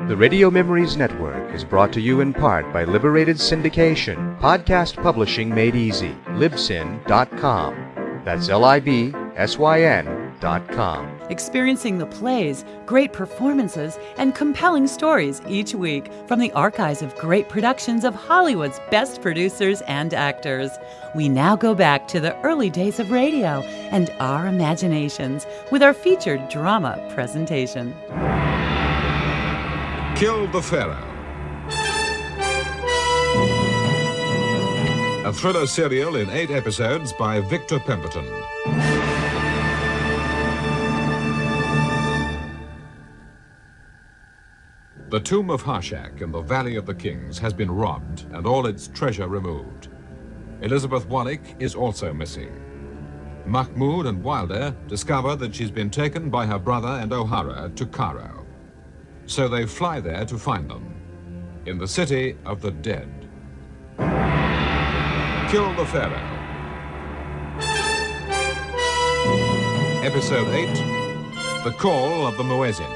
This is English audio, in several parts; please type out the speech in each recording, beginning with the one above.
The Radio Memories Network is brought to you in part by Liberated Syndication, podcast publishing made easy, libsyn.com. That's libsyn.com. Experiencing the plays, great performances, and compelling stories each week from the archives of great productions of Hollywood's best producers and actors. We now go back to the early days of radio and our imaginations with our featured drama presentation. Kill the Pharaoh. A thriller serial in 8 episodes by Victor Pemberton. The tomb of Harshak in the Valley of the Kings has been robbed and all its treasure removed. Elizabeth Warwick is also missing. Mahmoud and Wilder discover that she's been taken by her brother and O'Hara to Cairo. So they fly there to find them, in the city of the dead. Kill the Pharaoh. Episode 8, The Call of the Muezzin.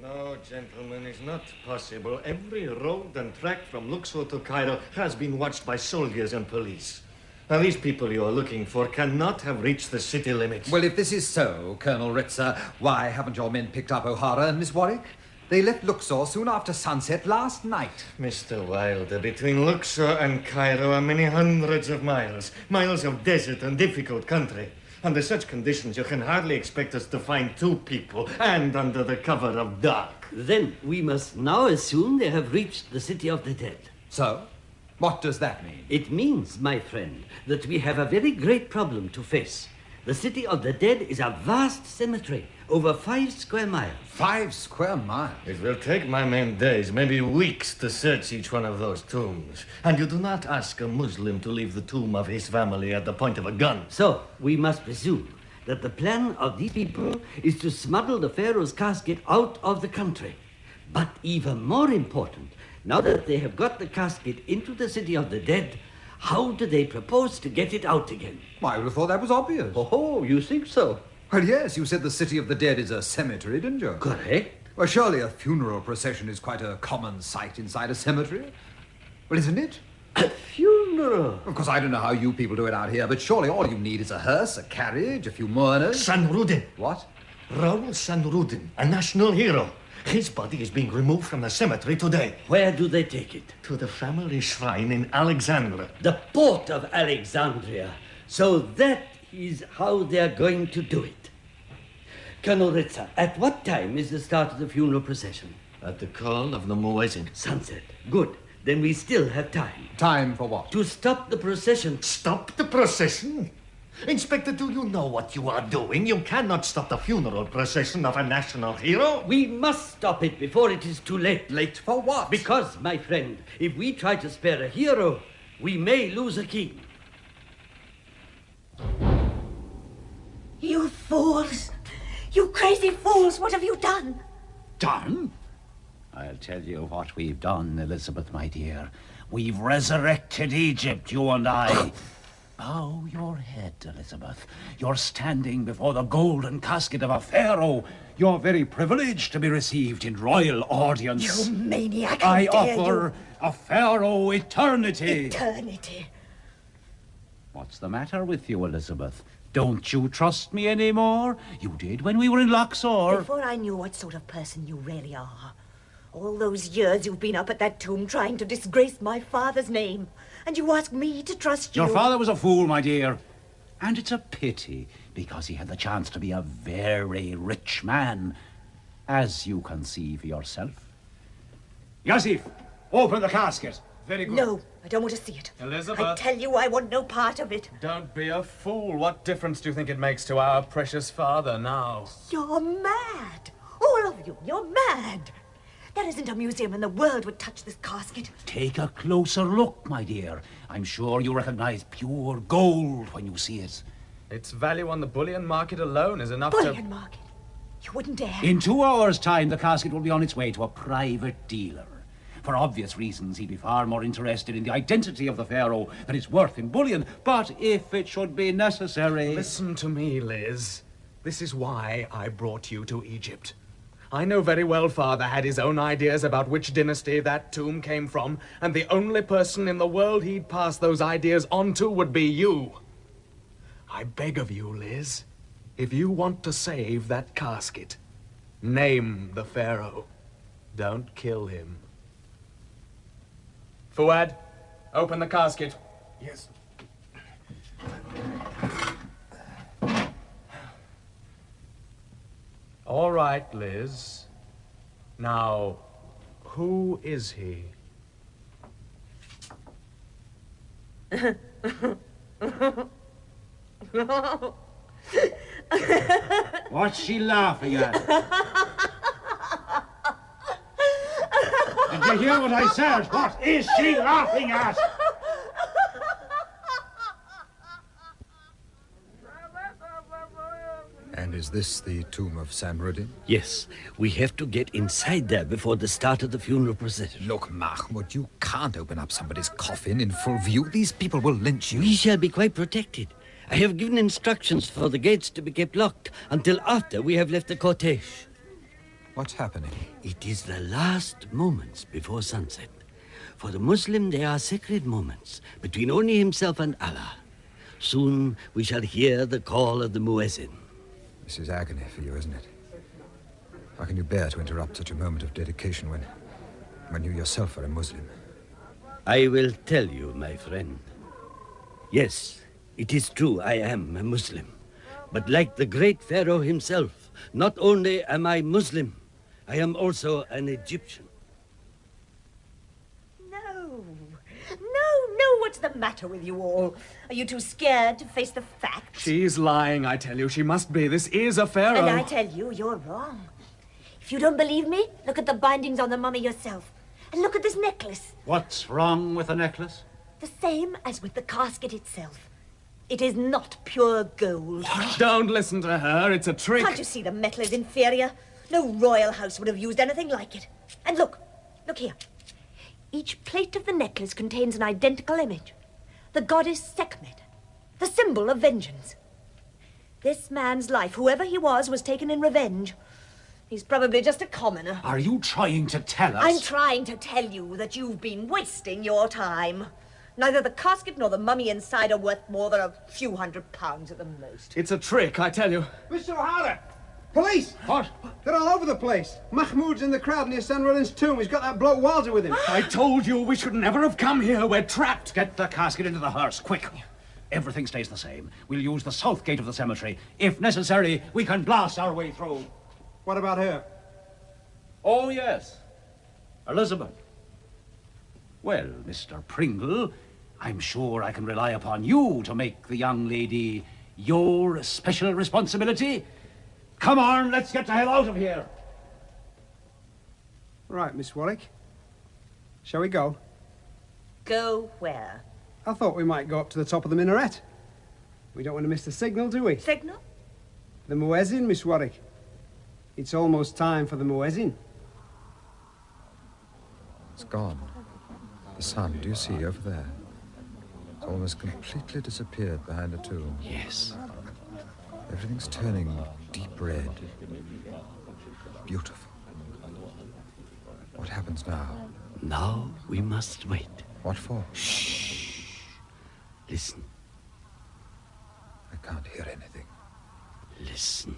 No, gentlemen, it's not possible. Every road and track from Luxor to Cairo has been watched by soldiers and police. Now, these people you are looking for cannot have reached the city limits. Well, if this is so, Colonel Ritzer, why haven't your men picked up O'Hara and Miss Warwick? They left Luxor soon after sunset last night. Mr. Wilder, between Luxor and Cairo are many hundreds of miles. Miles of desert and difficult country. Under such conditions, you can hardly expect us to find 2 people, and under the cover of dark. Then we must now assume they have reached the city of the dead. So? What does that mean? It means, my friend, that we have a very great problem to face. The city of the dead is a vast cemetery, over 5 square miles. 5 square miles? It will take my men days, maybe weeks, to search each one of those tombs. And you do not ask a Muslim to leave the tomb of his family at the point of a gun. So, we must presume that the plan of these people is to smuggle the Pharaoh's casket out of the country. But even more important, now that they have got the casket into the city of the dead, how do they propose to get it out again? Why, I would have thought that was obvious. Oh, you think so? Well, yes, you said the city of the dead is a cemetery, didn't you? Correct. Well, surely a funeral procession is quite a common sight inside a cemetery. Well, isn't it? A funeral? Of course, I don't know how you people do it out here, but surely all you need is a hearse, a carriage, a few mourners. Sanrudin. What? Raoul Sanrudin, a national hero. His body is being removed from the cemetery today. Where do they take it? To the family shrine in Alexandria. The port of Alexandria. So that is how they are going to do it. Colonel Ritzer, at what time is the start of the funeral procession? At the call of the Muezzin. Sunset. Good. Then we still have time. Time for what? To stop the procession. Stop the procession? Inspector, do you know what you are doing? You cannot stop the funeral procession of a national hero. We must stop it before it is too late. Late for what? Because, my friend, if we try to spare a hero, we may lose a king. You fools! You crazy fools! What have you done? Done? I'll tell you what we've done, Elizabeth, my dear. We've resurrected Egypt, you and I. Bow your head, Elizabeth. You're standing before the golden casket of a pharaoh. You're very privileged to be received in royal audience. You maniac! I How dare offer a pharaoh eternity. Eternity. What's the matter with you, Elizabeth? Don't you trust me anymore? You did when we were in Luxor. Before I knew what sort of person you really are. All those years you've been up at that tomb trying to disgrace my father's name. And you ask me to trust you. Your father was a fool, my dear. And it's a pity, because he had the chance to be a very rich man, as you can see for yourself. Yasif, open the casket. Very good. No, I don't want to see it. Elizabeth. I tell you, I want no part of it. Don't be a fool. What difference do you think it makes to our precious father now? You're mad. All of you, you're mad. There isn't a museum in the world would touch this casket. Take a closer look, my dear. I'm sure you recognize pure gold when you see it. Its value on the bullion market alone is enough Bullion market? You wouldn't dare. In 2 hours' time, the casket will be on its way to a private dealer. For obvious reasons, he'd be far more interested in the identity of the pharaoh than his worth in bullion. But if it should be necessary... Listen to me, Liz. This is why I brought you to Egypt. I know very well Father had his own ideas about which dynasty that tomb came from, and the only person in the world he'd pass those ideas on to would be you. I beg of you, Liz, if you want to save that casket, name the pharaoh. Don't kill him. Fuad, open the casket. Yes. All right, Liz. Now, who is he? What's she laughing at? Did you hear what I said? What is she laughing at? And is this the tomb of Samruddin? Yes, we have to get inside there before the start of the funeral procession. Look, Mahmoud, you can't open up somebody's coffin in full view. These people will lynch you. We shall be quite protected. I have given instructions for the gates to be kept locked until after we have left the cortege. What's happening? It is the last moments before sunset. For the Muslim, they are sacred moments between only himself and Allah. Soon we shall hear the call of the Muezzin. This is agony for you, isn't it? How can you bear to interrupt such a moment of dedication when you yourself are a Muslim? I will tell you, my friend. Yes, it is true I am a Muslim. But like the great Pharaoh himself, not only am I Muslim, I am also an Egyptian. No, what's the matter with you all? Are you too scared to face the facts? She's lying, I tell you. She must be. This is a pharaoh. And I tell you, you're wrong. If you don't believe me, look at the bindings on the mummy yourself. And look at this necklace. What's wrong with the necklace? The same as with the casket itself. It is not pure gold. Don't listen to her. It's a trick. Can't you see the metal is inferior? No royal house would have used anything like it. And look here. Each plate of the necklace contains an identical image. The goddess Sekhmet, the symbol of vengeance. This man's life, whoever he was taken in revenge. He's probably just a commoner. Are you trying to tell us? I'm trying to tell you that you've been wasting your time. Neither the casket nor the mummy inside are worth more than a few £100 at the most. It's a trick, I tell you. Mr. O'Hara! Police! What? They're all over the place. Mahmoud's in the crowd near Samruddin's tomb. He's got that bloke Walter with him. I told you we should never have come here. We're trapped. Get the casket into the hearse, quick. Everything stays the same. We'll use the south gate of the cemetery. If necessary, we can blast our way through. What about her? Oh, yes. Elizabeth. Well, Mr. Pringle, I'm sure I can rely upon you to make the young lady your special responsibility. Come on, let's get the hell out of here. Right, Miss Warwick. Shall we go? Go where? I thought we might go up to the top of the minaret. We don't want to miss the signal, do we? Signal? The Muezzin, Miss Warwick. It's almost time for the Muezzin. It's gone. The sun, do you see over there? It's almost completely disappeared behind the tomb. Yes. Everything's turning deep red. Beautiful. What happens now? Now we must wait. What for? Shh. Listen. I can't hear anything. Listen.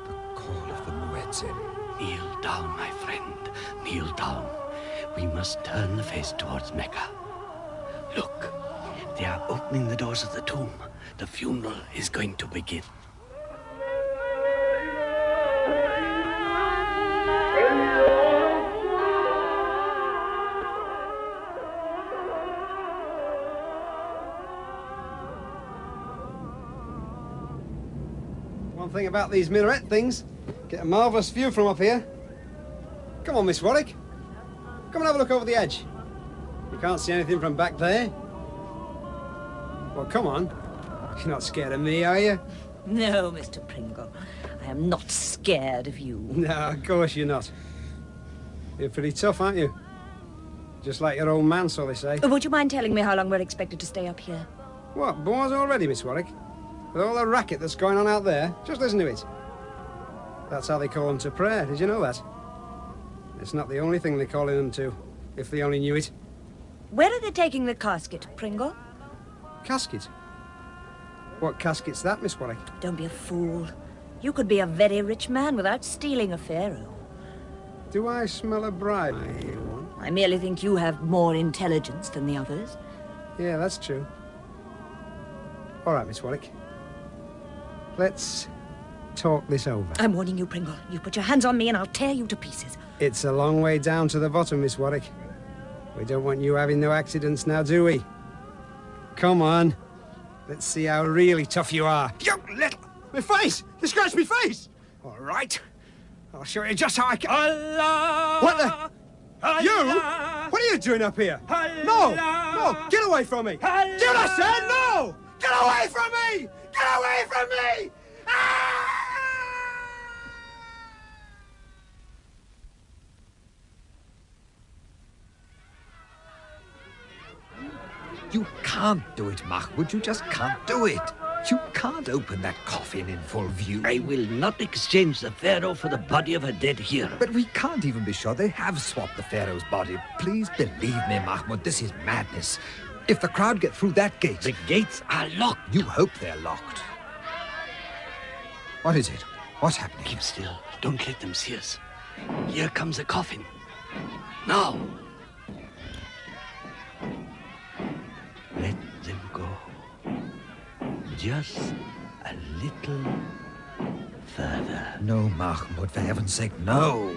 The call of the Muezzin. Kneel down, my friend. Kneel down. We must turn the face towards Mecca. Look, they are opening the doors of the tomb. The funeral is going to begin. One thing about these minaret things, get a marvellous view from up here. Come on, Miss Warwick. Come and have a look over the edge. You can't see anything from back there. Well, come on. You're not scared of me, are you? No, Mr. Pringle. I am not scared of you. No, of course you're not. You're pretty tough, aren't you? Just like your old man, so they say. Would you mind telling me how long we're expected to stay up here? What, bores already, Miss Warwick? With all the racket that's going on out there, just listen to it. That's how they call them to prayer, did you know that? It's not the only thing they're calling them to, if they only knew it. Where are they taking the casket, Pringle? Casket? What casket's that, Miss Warwick? Don't be a fool. You could be a very rich man without stealing a pharaoh. Do I smell a bribe? I merely think you have more intelligence than the others. Yeah, that's true. All right, Miss Warwick. Let's talk this over. I'm warning you, Pringle. You put your hands on me and I'll tear you to pieces. It's a long way down to the bottom, Miss Warwick. We don't want you having no accidents now, do we? Come on. Let's see how really tough you are. You little... My face! You scratched me face! All right. I'll show you just how I can... Allah! What the... Allah! You? What are you doing up here? Allah! No! No! Get away from me! Allah! Get I said no! Get away from me! Get away from me! You can't do it, Mahmoud. You just can't do it. You can't open that coffin in full view. I will not exchange the Pharaoh for the body of a dead hero. But we can't even be sure they have swapped the Pharaoh's body. Please believe me, Mahmoud, this is madness. If the crowd get through that gate... The gates are locked. You hope they're locked. What is it? What's happening? Keep still. Don't let them see us. Here comes the coffin. Now. Let them go. Just a little further. No, Mahmoud, for heaven's sake, no.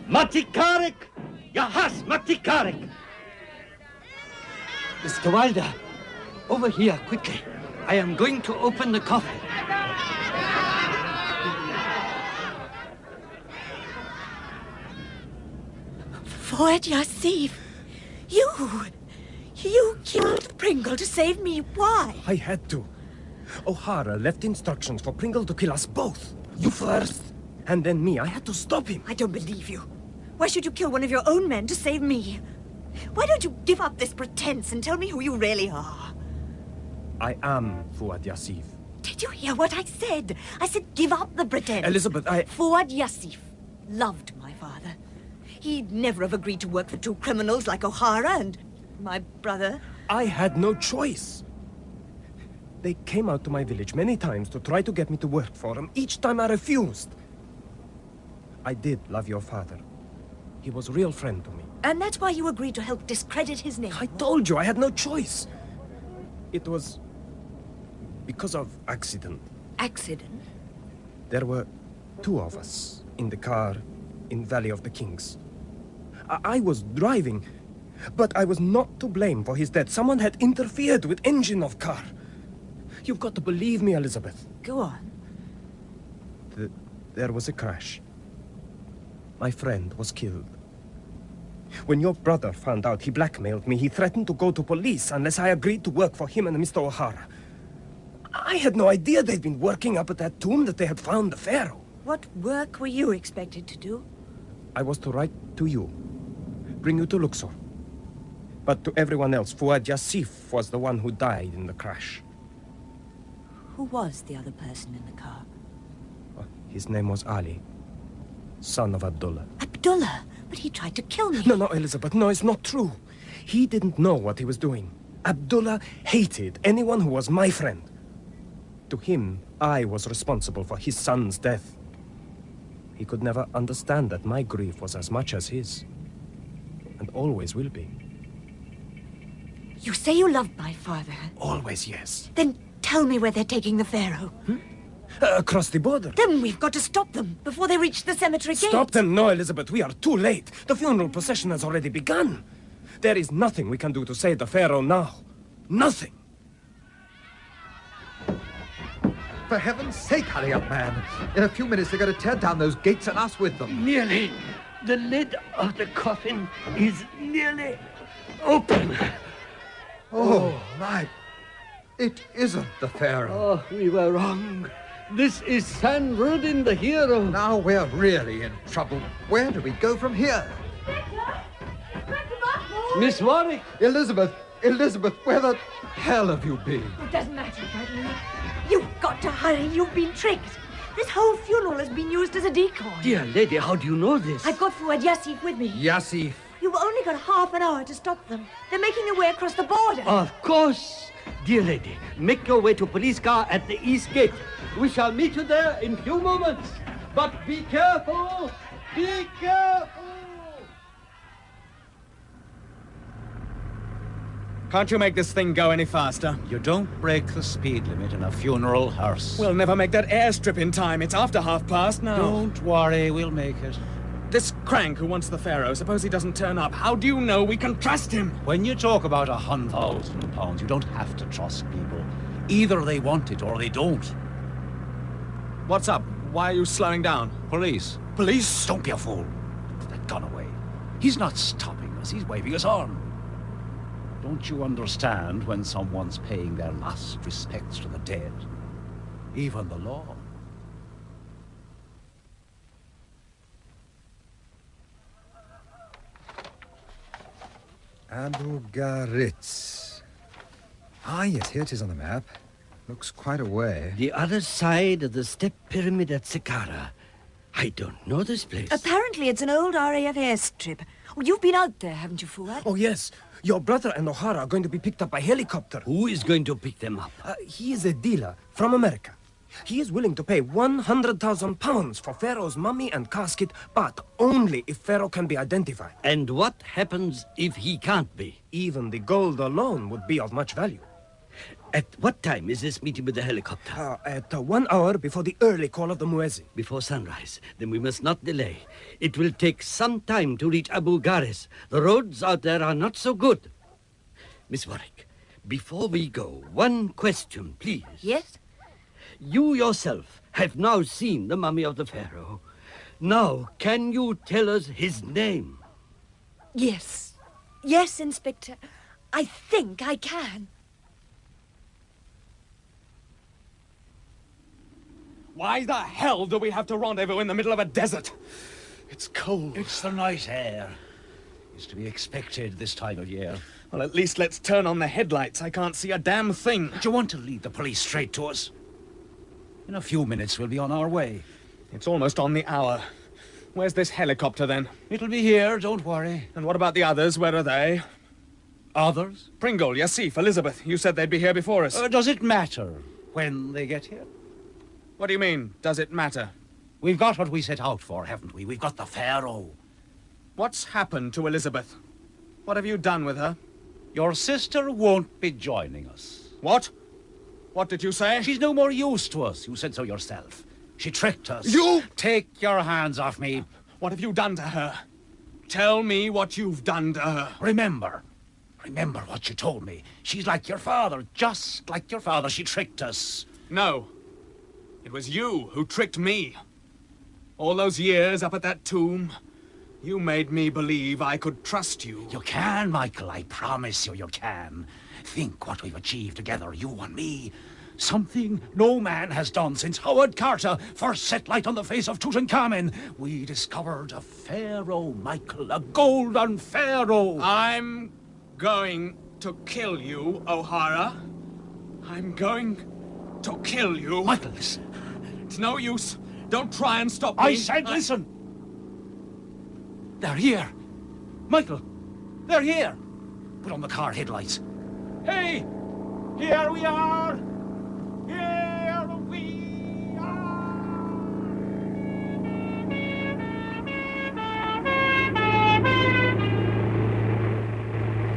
Matikarik! Yahas, Matikarik! Mr. Wilder, over here, quickly. I am going to open the coffin. Fuad Yassif! You killed Pringle to save me. Why? I had to. O'Hara left instructions for Pringle to kill us both. You first, and then me. I had to stop him. I don't believe you. Why should you kill one of your own men to save me? Why don't you give up this pretense and tell me who you really are? I am Fuad Yassif. Did you hear what I said? I said give up the pretense. Elizabeth, Fuad Yassif loved my father. He'd never have agreed to work for two criminals like O'Hara and my brother. I had no choice. They came out to my village many times to try to get me to work for them. Each time I refused. I did love your father. He was a real friend to me. And that's why you agreed to help discredit his name. I told you I had no choice. It was because of accident. Accident? There were two of us in the car in Valley of the Kings. I was driving, but I was not to blame for his death. Someone had interfered with engine of car. You've got to believe me, Elizabeth. Go on. There was a crash. My friend was killed. When your brother found out, he blackmailed me. He threatened to go to police unless I agreed to work for him and Mr. O'Hara. I had no idea they'd been working up at that tomb, that they had found the Pharaoh. What work were you expected to do? I was to write to you, bring you to Luxor. But to everyone else, Fuad Yassif was the one who died in the crash. Who was the other person in the car? His name was Ali, son of Abdullah. Abdullah? But he tried to kill me. No, Elizabeth, no, it's not true. He didn't know what he was doing. Abdullah hated anyone who was my friend. To him, I was responsible for his son's death. He could never understand that my grief was as much as his. And always will be. You say you loved my father. Always, yes. Then tell me where they're taking the Pharaoh. Across the border. Then we've got to stop them before they reach the cemetery gate. Stop them? No, Elizabeth, we are too late. The funeral procession has already begun. There is nothing we can do to save the Pharaoh now. Nothing. For heaven's sake, hurry up, man. In a few minutes, they're going to tear down those gates and us with them. Nearly. The lid of the coffin is nearly open. Oh, my. It isn't the Pharaoh. Oh, we were wrong. This is Sanrudin the hero. Now we're really in trouble. Where do we go from here? Miss Warwick. Elizabeth! Elizabeth, where the hell have you been? It doesn't matter, Bradley. You've got to hurry. You've been tricked. This whole funeral has been used as a decoy. Dear lady, how do you know this? I've got Fuad Yassif with me. Yassif. You've only got half an hour to stop them. They're making their way across the border. Of course. Dear lady, make your way to police car at the east gate. We shall meet you there in few moments. But be careful! Be careful! Can't you make this thing go any faster? You don't break the speed limit in a funeral hearse. We'll never make that airstrip in time. It's after 5:30 now. Don't worry, we'll make it. This crank who wants the Pharaoh, suppose he doesn't turn up. How do you know we can trust him? When you talk about £100,000, you don't have to trust people. Either they want it or they don't. What's up? Why are you slowing down? Police. Police? Don't be a fool. Put that gun away. He's not stopping us. He's waving us on. Don't you understand when someone's paying their last respects to the dead? Even the law. Abu Garitz. Ah, yes, here it is on the map. Looks quite a way. The other side of the step pyramid at Saqqara. I don't know this place. Apparently it's an old RAF airstrip. Oh, you've been out there, haven't you, Fuad? Oh, yes. Your brother and O'Hara are going to be picked up by helicopter. Who is going to pick them up? He is a dealer from America. He is willing to pay £100,000 for Pharaoh's mummy and casket, but only if Pharaoh can be identified. And what happens if he can't be? Even the gold alone would be of much value. At what time is this meeting with the helicopter? At 1 hour before the early call of the Muezzin. Before sunrise. Then we must not delay. It will take some time to reach Abu Garis. The roads out there are not so good. Miss Warwick, before we go, one question, please. Yes? You yourself have now seen the mummy of the Pharaoh. Now, can you tell us his name? Yes. Yes, Inspector. I think I can. Why the hell do we have to rendezvous in the middle of a desert? It's cold. It's the night air. It's to be expected this time of year. Well, at least let's turn on the headlights. I can't see a damn thing. Do you want to lead the police straight to us? In a few minutes, we'll be on our way. It's almost on the hour. Where's this helicopter, then? It'll be here, don't worry. And what about the others? Where are they? Others? Pringle, Yassif, Elizabeth. You said they'd be here before us. Does it matter when they get here? What do you mean, does it matter? We've got what we set out for, haven't we? We've got the Pharaoh. What's happened to Elizabeth? What have you done with her? Your sister won't be joining us. What? What did you say? She's no more use to us. You said so yourself. She tricked us. You? Take your hands off me. What have you done to her? Tell me what you've done to her. Remember what you told me. She's like your father, just like your father. She tricked us. No. It was you who tricked me. All those years up at that tomb, you made me believe I could trust you. You can, Michael. I promise you can. Think what we've achieved together, you and me. Something no man has done since Howard Carter first set light on the face of Tutankhamen. We discovered a pharaoh, Michael, a golden pharaoh. I'm going to kill you, O'Hara. I'm going to kill you. Michael, listen. It's no use. Don't try and stop me. I said listen. They're here. Michael, they're here. Put on the car headlights. Hey, here we are. Here we are.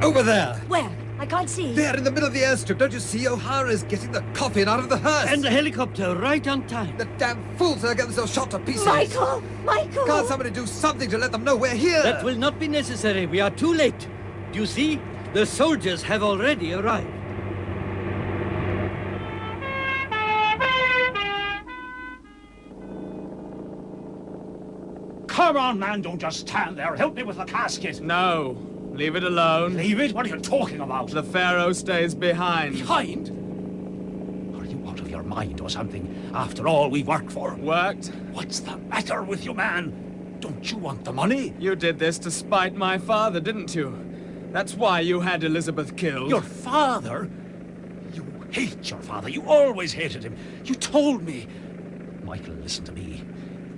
Over there! Where? I can't see. There, in the middle of the airstrip. Don't you see? O'Hara's getting the coffin out of the hearse. And the helicopter right on time. The damn fools are getting themselves shot to pieces. Michael! Michael! Can't somebody do something to let them know we're here? That will not be necessary. We are too late. Do you see? The soldiers have already arrived. Come on, man, don't just stand there. Help me with the casket. No. Leave it alone. Leave it? What are you talking about? The Pharaoh stays behind. Behind? Are you out of your mind or something? After all we've worked for. Worked? What's the matter with you, man? Don't you want the money? You did this to spite my father, didn't you? That's why you had Elizabeth killed. Your father? You hate your father. You always hated him. You told me. Michael, listen to me.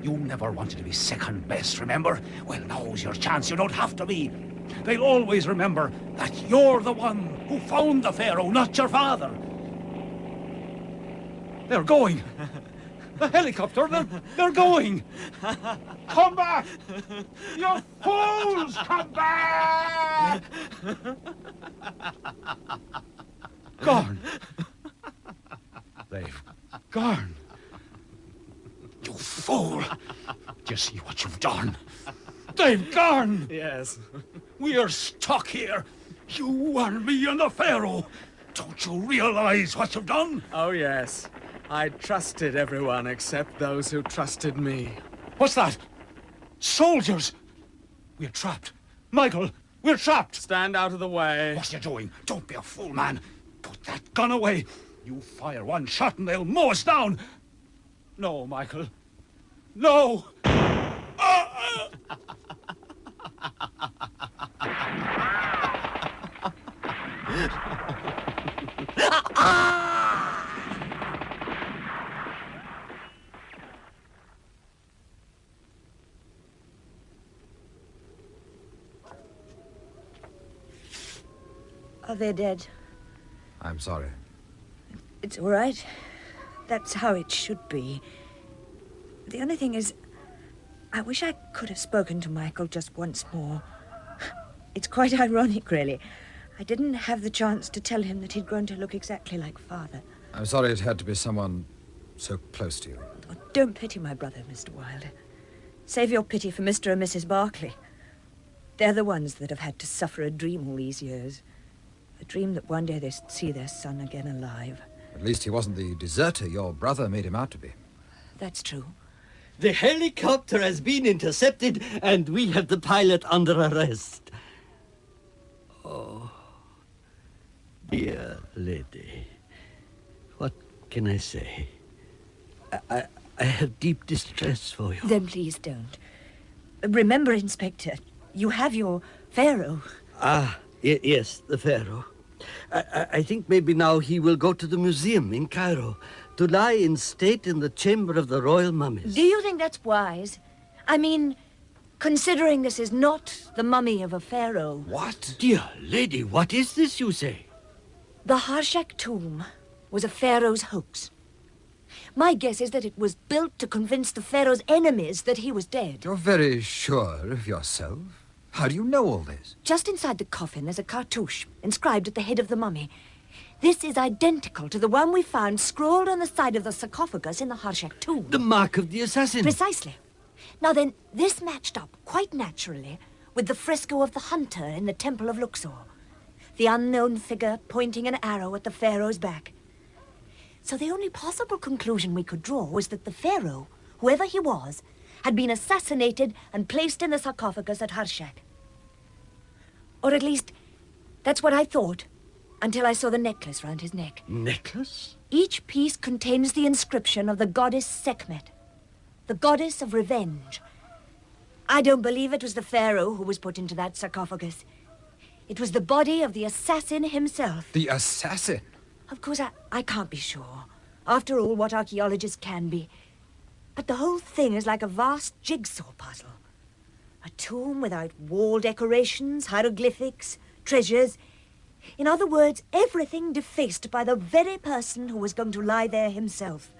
You never wanted to be second best, remember? Well, now's your chance. You don't have to be. They'll always remember that you're the one who found the Pharaoh, not your father. They're going. The helicopter, they're going. Come back! You fools, come back! Gone. They've gone. You fool! Do you see what you've done? They've gone! Yes. We're stuck here. You and me and the Pharaoh. Don't you realize what you've done? Oh, yes. I trusted everyone except those who trusted me. What's that? Soldiers! We're trapped. Michael, we're trapped! Stand out of the way. What are you doing? Don't be a fool, man. Put that gun away. You fire one shot and they'll mow us down. No, Michael. No! Are they dead? I'm sorry. It's all right. That's how it should be. The only thing is, I wish I could have spoken to Michael just once more. It's quite ironic, really. I didn't have the chance to tell him that he'd grown to look exactly like Father. I'm sorry it had to be someone so close to you. Oh, don't pity my brother, Mr. Wilder. Save your pity for Mr. and Mrs. Barclay. They're the ones that have had to suffer a dream all these years. A dream that one day they'd see their son again alive. At least he wasn't the deserter your brother made him out to be. That's true. The helicopter has been intercepted, and we have the pilot under arrest. Oh, dear lady. What can I say? I have deep distress for you. Then please don't. Remember, Inspector, you have your Pharaoh. Ah, yes, the Pharaoh. I think maybe now he will go to the museum in Cairo to lie in state in the chamber of the royal mummies. Do you think that's wise? I mean, considering this is not the mummy of a pharaoh. What? Dear lady, what is this you say? The Harshak tomb was a pharaoh's hoax. My guess is that it was built to convince the pharaoh's enemies that he was dead. You're very sure of yourself? How do you know all this? Just inside the coffin, there's a cartouche inscribed at the head of the mummy. This is identical to the one we found scrawled on the side of the sarcophagus in the Harshak tomb. The mark of the assassin. Precisely. Now then, this matched up quite naturally with the fresco of the hunter in the Temple of Luxor. The unknown figure pointing an arrow at the pharaoh's back. So the only possible conclusion we could draw was that the pharaoh, whoever he was, had been assassinated and placed in the sarcophagus at Harshak. Or at least, that's what I thought, until I saw the necklace round his neck. Necklace? Each piece contains the inscription of the goddess Sekhmet, the goddess of revenge. I don't believe it was the pharaoh who was put into that sarcophagus. It was the body of the assassin himself. The assassin? Of course, I can't be sure. After all, what archaeologists can be. But the whole thing is like a vast jigsaw puzzle. A tomb without wall decorations, hieroglyphics, treasures. In other words, everything defaced by the very person who was going to lie there himself.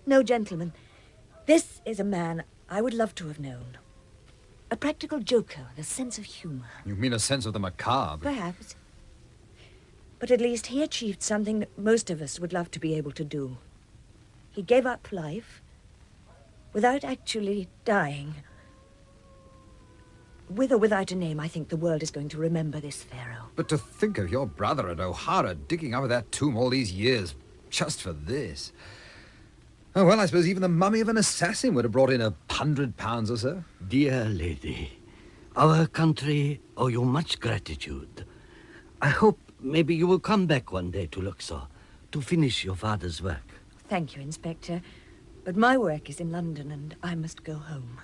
No, gentlemen, this is a man I would love to have known. A practical joker with a sense of humor. You mean a sense of the macabre? Perhaps. But at least he achieved something that most of us would love to be able to do. He gave up life without actually dying. With or without a name, I think the world is going to remember this pharaoh. But to think of your brother and O'Hara digging out of that tomb all these years just for this. Oh, well, I suppose even the mummy of an assassin would have brought in £100 or so. Dear lady, our country owe you much gratitude. I hope maybe you will come back one day to Luxor to finish your father's work. Thank you, Inspector. But my work is in London and I must go home.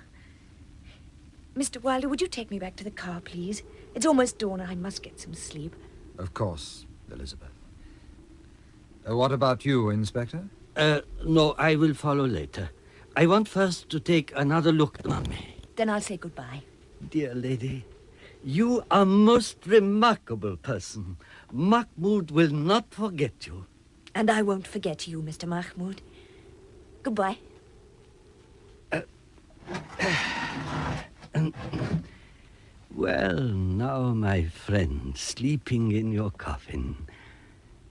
Mr. Wilder, would you take me back to the car, please? It's almost dawn and I must get some sleep. Of course, Elizabeth. What about you, Inspector? No, I will follow later. I want first to take another look at Mummy. Then I'll say goodbye. Dear lady, you are a most remarkable person. Mahmoud will not forget you. And I won't forget you, Mr. Mahmoud. Goodbye. Well, now, my friend, sleeping in your coffin,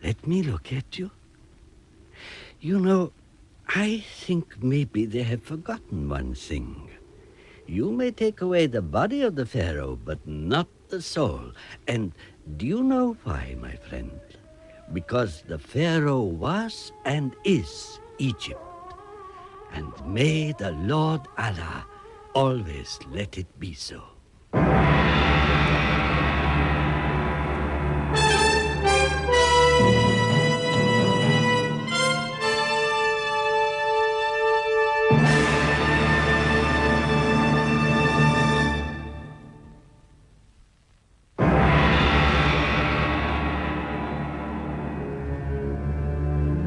let me look at you. You know, I think maybe they have forgotten one thing. You may take away the body of the Pharaoh, but not the soul. And do you know why, my friend? Because the Pharaoh was and is Egypt. And may the Lord Allah always let it be so.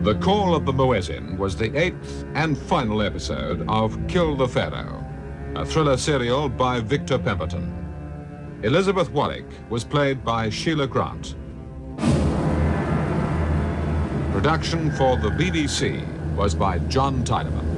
The Call of the Muezzin was the 8th and final episode of Kill the Pharaoh, a thriller serial by Victor Pemberton. Elizabeth Warwick was played by Sheila Grant. Production for the BBC was by John Tiedemann.